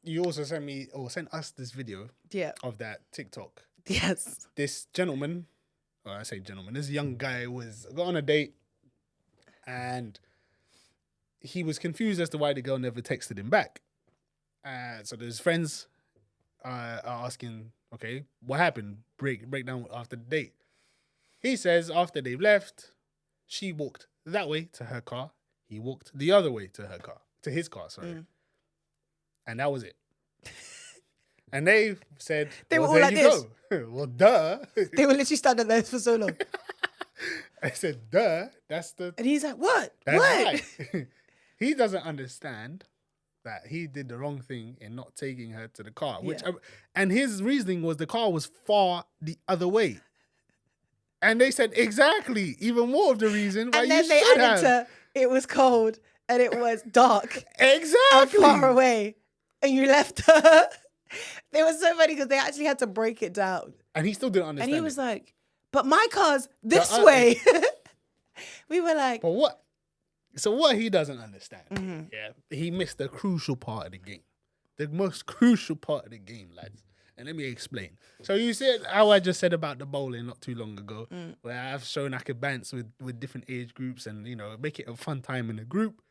you also sent us this video Yeah. of that TikTok. Yes. This gentleman, this young guy got on a date and he was confused as to why the girl never texted him back. So his friends are asking, okay, what happened? Break down after the date. He says after they've left, she walked that way to her car. He walked the other way to his car, sorry. And that was it. And they said, They were well, all there like you this. go. Well, duh. They were literally standing there for so long. I said, duh. And he's like, what? That's What? right. He doesn't understand that he did the wrong thing in not taking her to the car. And his reasoning was the car was far the other way. And they said, exactly, even more of the reason why And then you they should added have. it was cold and it was dark and Exactly. far away. And you left her. They were so funny because they actually had to break it down. And he still didn't understand. And he was like, but my car's this The way. We were like, but what? So what he doesn't understand, he missed the crucial part of the game. The most crucial part of the game, lads. And let me explain. So you said how I just said about the bowling not too long ago, where I've shown I could bounce with different age groups and, make it a fun time in a group.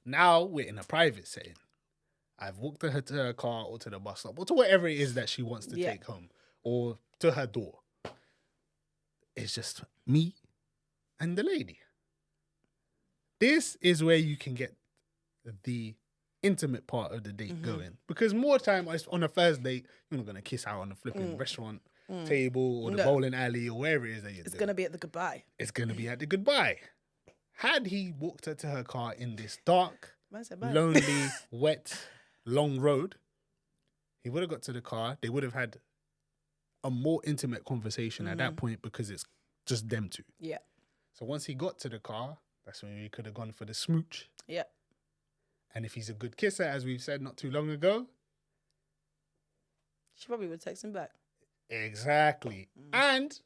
Now we're in a private setting. I've walked her to her car or to the bus stop or to whatever it is that she wants to take home or to her door. It's just me and the lady. This is where you can get the intimate part of the date going. Because more time on a first date, you're not going to kiss out on the flipping restaurant table or the bowling alley or wherever it is that you're it's going to be at the goodbye. It's going to be at the goodbye. Had he walked her to her car in this dark, lonely, wet, long road, he would have got to the car. They would have had a more intimate conversation at that point because it's just them two. Yeah. So once he got to the car, that's when we could have gone for the smooch. Yeah. And if he's a good kisser, as we've said not too long ago, she probably would text him back. Exactly. And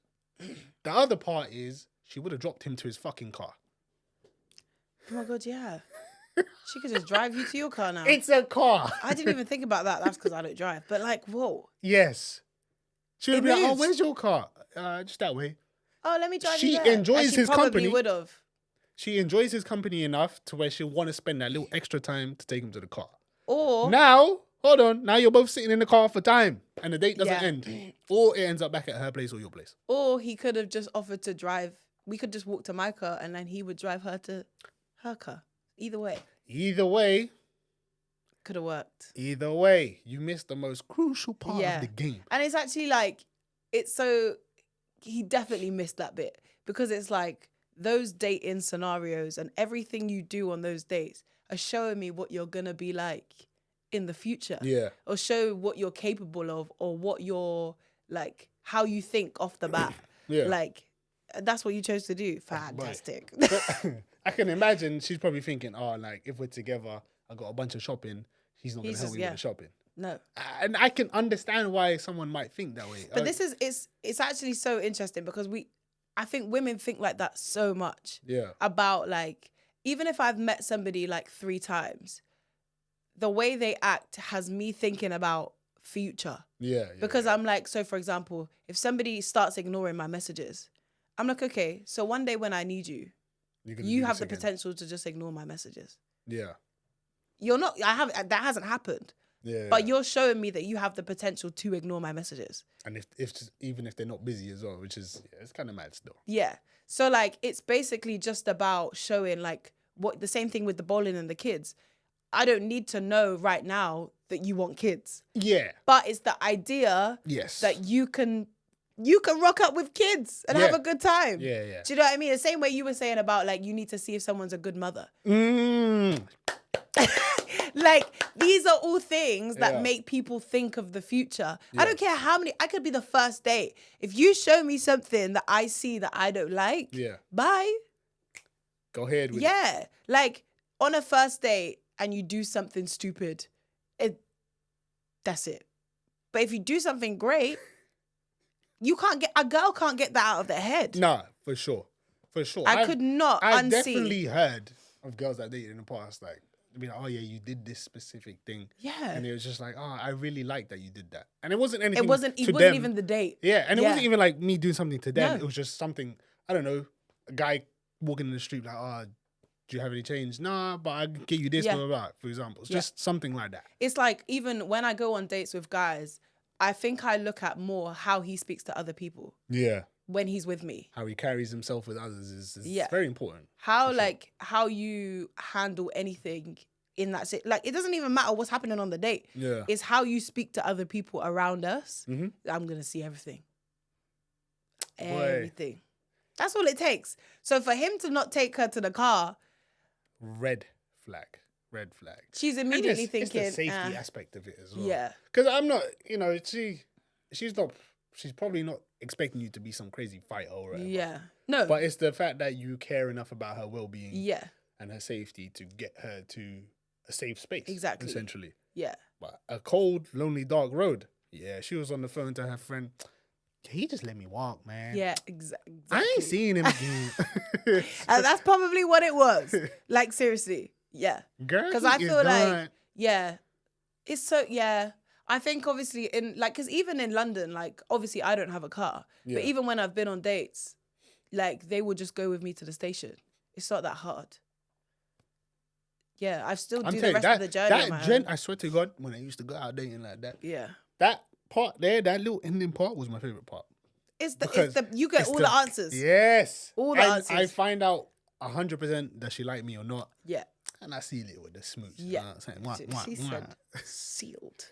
the other part is she would have dropped him to his fucking car. Oh my God, yeah. She could just drive you to your car now. It's a car. I didn't even think about that. That's because I don't drive. But like, whoa. Yes. She would be like, oh, moves. where's your car? Just that way. Oh, let me drive She you there. enjoys And his she probably company. would have. She enjoys his company enough to where she'll want to spend that little extra time to take him to the car. Or Now, hold on. Now you're both sitting in the car for time and the date doesn't Yeah. end. Or it ends up back at her place or your place. Or he could have just offered to drive. We could just walk to my car and then he would drive her to her car. Either way. Either way, Could have worked. you missed the most crucial part of the game. And it's actually like, he definitely missed that bit because it's like those dating scenarios and everything you do on those dates are showing me what you're going to be like in the future. Yeah. Or show what you're capable of or what you're like, how you think off the bat. Yeah. Like, that's what you chose to do. Fantastic. I can imagine she's probably thinking, oh, like, if we're together, I got a bunch of shopping, he's not going to help me with the shopping. No. And I can understand why someone might think that way. But it's actually so interesting because I think women think like that so much. Yeah. About like, even if I've met somebody like 3 times, the way they act has me thinking about future. Yeah. Because I'm like, so for example, if somebody starts ignoring my messages, I'm like, okay, so one day when I need you, you have the potential to just ignore my messages. Yeah. You're not, that hasn't happened. Yeah. But you're showing me that you have the potential to ignore my messages. And even if they're not busy as well, which is, it's kind of mad still. Yeah. So like, it's basically just about showing like the same thing with the bowling and the kids. I don't need to know right now that you want kids. Yeah. But it's the idea that you can rock up with kids and have a good time. Yeah, yeah. Do you know what I mean? The same way you were saying about like, you need to see if someone's a good mother. Like, these are all things that make people think of the future. Yeah. I don't care how many, I could be the first date. If you show me something that I see that I don't like, bye. Go ahead with it. Yeah. Like, on a first date and you do something stupid, that's it. But if you do something great, a girl can't get that out of their head. Nah, for sure. For sure. I could not unsee. I've definitely heard of girls that dated in the past, like, be like, oh yeah, you did this specific thing. Yeah. And it was just like, oh, I really like that you did that. And it wasn't anything. It wasn't them. even the date. Yeah, and it wasn't even like me doing something to them. No. It was just something, I don't know, a guy walking in the street like, oh, do you have any change? Nah, but I can get you this, blah, blah, blah, for example. It's just something like that. It's like, even when I go on dates with guys, I think I look at more how he speaks to other people. Yeah. When he's with me. How he carries himself with others is very important. How, how you handle anything in that like, it doesn't even matter what's happening on the date. Yeah. It's how you speak to other people around us. Mm-hmm. I'm going to see everything. Boy. Everything. That's all it takes. So for him to not take her to the car. Red flag. She's immediately thinking. It's the safety aspect of it as well. Yeah. Because I'm not, she's probably not expecting you to be some crazy fighter or whatever. Yeah. No. But it's the fact that you care enough about her well-being. Yeah. And her safety to get her to a safe space. Exactly. Essentially. Yeah. But a cold, lonely, dark road. Yeah, she was on the phone to her friend. He just let me walk, man. Yeah, exactly. I ain't seeing him again. And that's probably what it was. Like, seriously. Yeah. Girl, because I feel like, it's so, I think obviously because even in London, like, obviously I don't have a car, but even when I've been on dates, like, they would just go with me to the station. It's not that hard. Yeah, I still do the rest of the journey. I swear to God, when I used to go out dating like that, that part there, that little ending part was my favorite part. You get all the answers. Yes. All the answers. I find out 100% that she like me or not. Yeah. And I seal it with the smooch. Yeah. You know what I'm saying? She said sealed.